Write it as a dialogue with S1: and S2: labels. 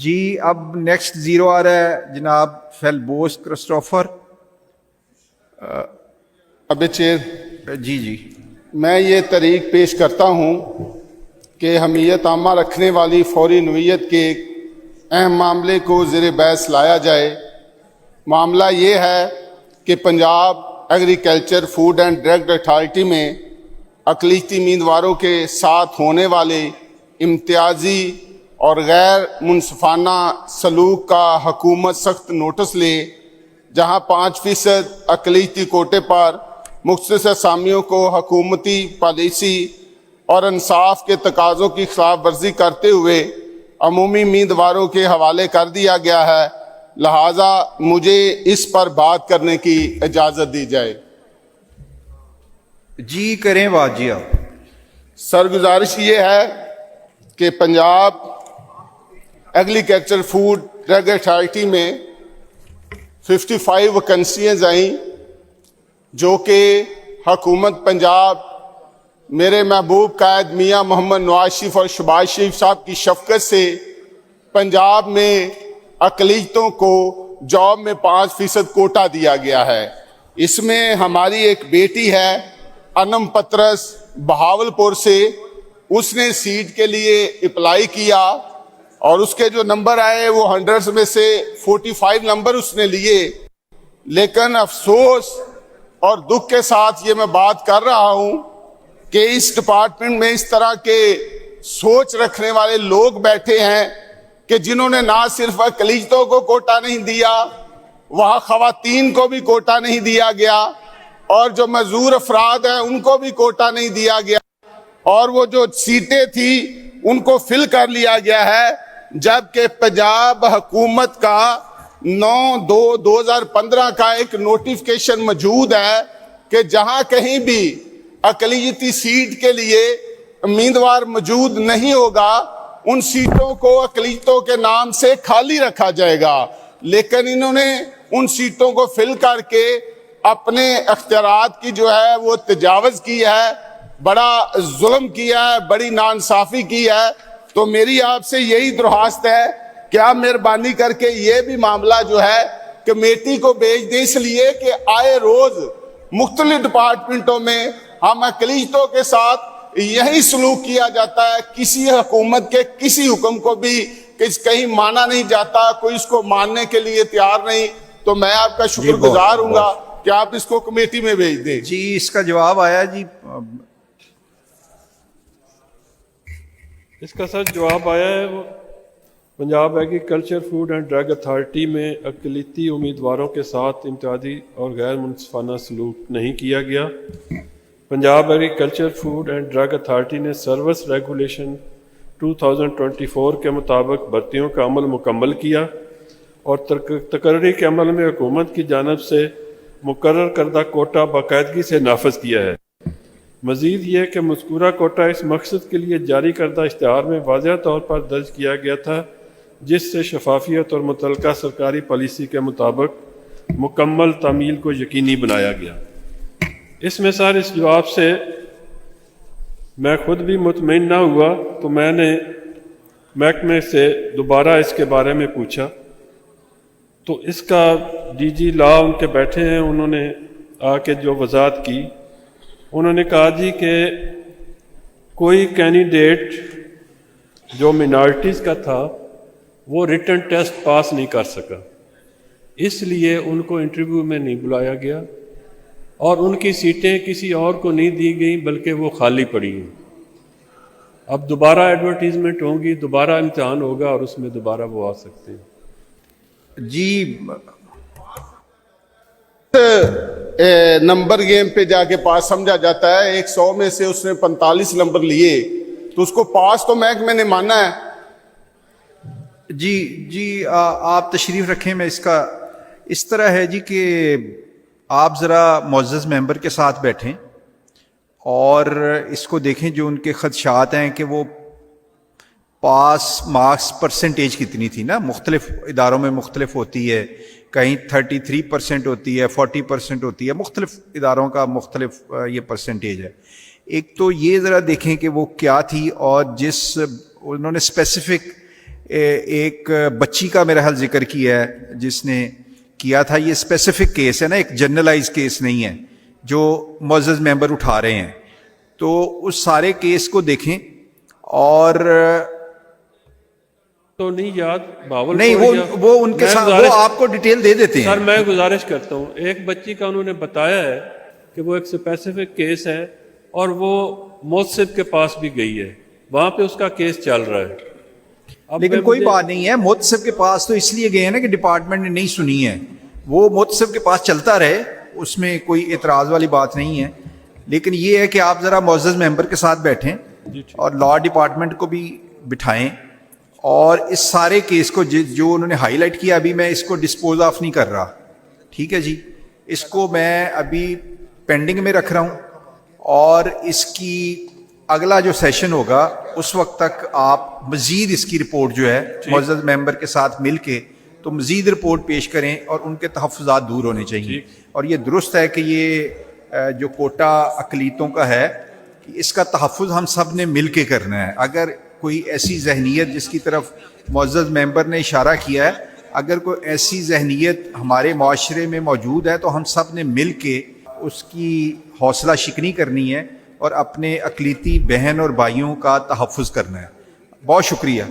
S1: جی اب next zero آ رہا ہے جناب فیلبوس کرسٹوفر.
S2: اب چیئر
S1: جی جی
S2: میں یہ طریق پیش کرتا ہوں کہ حمیت عامہ رکھنے والی فوری نوعیت کے ایک اہم معاملے کو زیر بحث لایا جائے. معاملہ یہ ہے کہ Punjab agriculture food and drug authority میں اقلیتی امیدواروں کے ساتھ ہونے والے امتیازی اور غیر منصفانہ سلوک کا حکومت سخت نوٹس لے. جہاں 5% اقلیتی کوٹے پر مختص اسامیوں کو حکومتی پالیسی اور انصاف کے تقاضوں کی خلاف ورزی کرتے ہوئے عمومی امیدواروں کے حوالے کر دیا گیا ہے، لہٰذا مجھے اس پر بات کرنے کی اجازت دی جائے.
S1: جی کریں بات جی آپ.
S2: سر گزارش یہ ہے کہ Punjab agriculture food drug authority میں 55 ویکنسیز آئیں جو کہ حکومت پنجاب میرے محبوب قائد میاں محمد نواز شریف اور شہباز شریف صاحب کی شفقت سے پنجاب میں اقلیتوں کو جاب میں 5% کوٹا دیا گیا ہے. اس میں ہماری ایک بیٹی ہے انم پترس بہاولپور سے، اس نے سیٹ کے لیے اپلائی کیا اور اس کے جو نمبر آئے وہ 100 میں سے 45 نمبر اس نے لیے. لیکن افسوس اور دکھ کے ساتھ یہ میں بات کر رہا ہوں کہ اس ڈپارٹمنٹ میں اس طرح کے سوچ رکھنے والے لوگ بیٹھے ہیں کہ جنہوں نے نہ صرف اقلیتوں کو کوٹا نہیں دیا، وہاں خواتین کو بھی کوٹا نہیں دیا گیا، اور جو معذور افراد ہیں ان کو بھی کوٹا نہیں دیا گیا، اور وہ جو سیٹیں تھیں ان کو فل کر لیا گیا ہے. جبکہ پنجاب حکومت کا 9/2/2015 کا ایک نوٹیفکیشن موجود ہے کہ جہاں کہیں بھی اقلیتی سیٹ کے لیے امیدوار موجود نہیں ہوگا ان سیٹوں کو اقلیتوں کے نام سے خالی رکھا جائے گا. لیکن انہوں نے ان سیٹوں کو فل کر کے اپنے اختیارات کی جو ہے وہ تجاوز کی ہے، بڑا ظلم کیا ہے، بڑی ناانصافی کی ہے. تو میری آپ سے یہی درخواست ہے کہ آپ مہربانی کر کے یہ بھی معاملہ جو ہے کمیٹی کو بھیج دیں، اس لیے کہ آئے روز مختلف ڈپارٹمنٹوں میں ہم اقلیتوں کے ساتھ یہی سلوک کیا جاتا ہے. کسی حکومت کے کسی حکم کو بھی کہیں مانا نہیں جاتا، کوئی اس کو ماننے کے لیے تیار نہیں. تو میں آپ کا شکر گزار ہوں گا کہ آپ اس کو کمیٹی میں بھیج دیں.
S1: جی اس کا جواب آیا جی.
S3: اس کا سر جواب آیا ہے. وہ Punjab agriculture food and drug authority میں اقلیتی امیدواروں کے ساتھ امتیازی اور غیر منصفانہ سلوک نہیں کیا گیا. Punjab agriculture food and drug authority نے سروس ریگولیشن 2024 کے مطابق بھرتیوں کا عمل مکمل کیا اور تقرری کے عمل میں حکومت کی جانب سے مقرر کردہ کوٹا باقاعدگی سے نافذ کیا ہے. مزید یہ کہ مذکورہ کوٹا اس مقصد کے لیے جاری کردہ اشتہار میں واضح طور پر درج کیا گیا تھا، جس سے شفافیت اور متعلقہ سرکاری پالیسی کے مطابق مکمل تعمیل کو یقینی بنایا گیا. اس میں سر اس جواب سے میں خود بھی مطمئن نہ ہوا تو میں نے محکمے سے دوبارہ اس کے بارے میں پوچھا تو اس کا ڈی جی لا ان کے بیٹھے ہیں، انہوں نے آ کے جو وضاحت کی، انہوں نے کہا جی کہ کوئی کینڈیڈیٹ جو منارٹیز کا تھا وہ ریٹن ٹیسٹ پاس نہیں کر سکا، اس لیے ان کو انٹرویو میں نہیں بلایا گیا اور ان کی سیٹیں کسی اور کو نہیں دی گئیں بلکہ وہ خالی پڑی ہیں. اب دوبارہ ایڈورٹیزمنٹ ہوں گی، دوبارہ امتحان ہوگا اور اس میں دوبارہ وہ آ سکتے ہیں.
S1: جی
S2: نمبر گیم پہ جا کے پاس سمجھا جاتا ہے. 100 میں سے اس نے 45 نمبر لیے تو اس کو پاس تو محکمے نے مانا ہے.
S1: جی آپ تشریف رکھیں. میں اس کا اس طرح ہے جی کہ آپ ذرا معزز ممبر کے ساتھ بیٹھیں اور اس کو دیکھیں جو ان کے خدشات ہیں کہ وہ پاس مارکس پرسنٹیج کتنی تھی نا، مختلف اداروں میں مختلف ہوتی ہے، کہیں 33% ہوتی ہے، 40% ہوتی ہے، مختلف اداروں کا مختلف یہ پرسنٹیج ہے. ایک تو یہ ذرا دیکھیں کہ وہ کیا تھی، اور جس انہوں نے اسپیسیفک ایک بچی کا میرا حال ذکر کیا ہے جس نے کیا تھا، یہ اسپیسیفک کیس ہے نا، ایک جنرلائز کیس نہیں ہے جو معزز ممبر اٹھا رہے ہیں. تو اس سارے کیس کو دیکھیں. اور
S3: تو نہیں یاد باول
S1: نہیں وہ ان کے ساتھ وہ آپ کو ڈیٹیل دے دیتے ہیں.
S3: سر میں گزارش کرتا ہوں، ایک بچی کا انہوں نے بتایا ہے کہ وہ ایک اسپیسیفک کیس ہے اور وہ محتسب کے پاس بھی گئی ہے، وہاں پہ اس کا کیس چل رہا ہے.
S1: لیکن کوئی بات نہیں ہے، محتسب کے پاس تو اس لیے گئے ہیں نا کہ ڈپارٹمنٹ نے نہیں سنی ہے. وہ محتسب کے پاس چلتا رہے، اس میں کوئی اعتراض والی بات نہیں ہے. لیکن یہ ہے کہ آپ ذرا معزز ممبر کے ساتھ بیٹھیں اور لا ڈپارٹمنٹ کو بھی بٹھائیں، اور اس سارے کیس کو جو انہوں نے ہائی لائٹ کیا، ابھی میں اس کو ڈسپوز آف نہیں کر رہا. ٹھیک ہے جی، اس کو میں ابھی پینڈنگ میں رکھ رہا ہوں، اور اس کی اگلا جو سیشن ہوگا اس وقت تک آپ مزید اس کی رپورٹ جو ہے معزز ممبر کے ساتھ مل کے تو مزید رپورٹ پیش کریں، اور ان کے تحفظات دور ہونے چاہیے. اور یہ درست ہے کہ یہ جو کوٹا اقلیتوں کا ہے، کہ اس کا تحفظ ہم سب نے مل کے کرنا ہے. اگر کوئی ایسی ذہنیت جس کی طرف معزز ممبر نے اشارہ کیا ہے، اگر کوئی ایسی ذہنیت ہمارے معاشرے میں موجود ہے تو ہم سب نے مل کے اس کی حوصلہ شکنی کرنی ہے اور اپنے اقلیتی بہن اور بھائیوں کا تحفظ کرنا ہے. بہت شکریہ.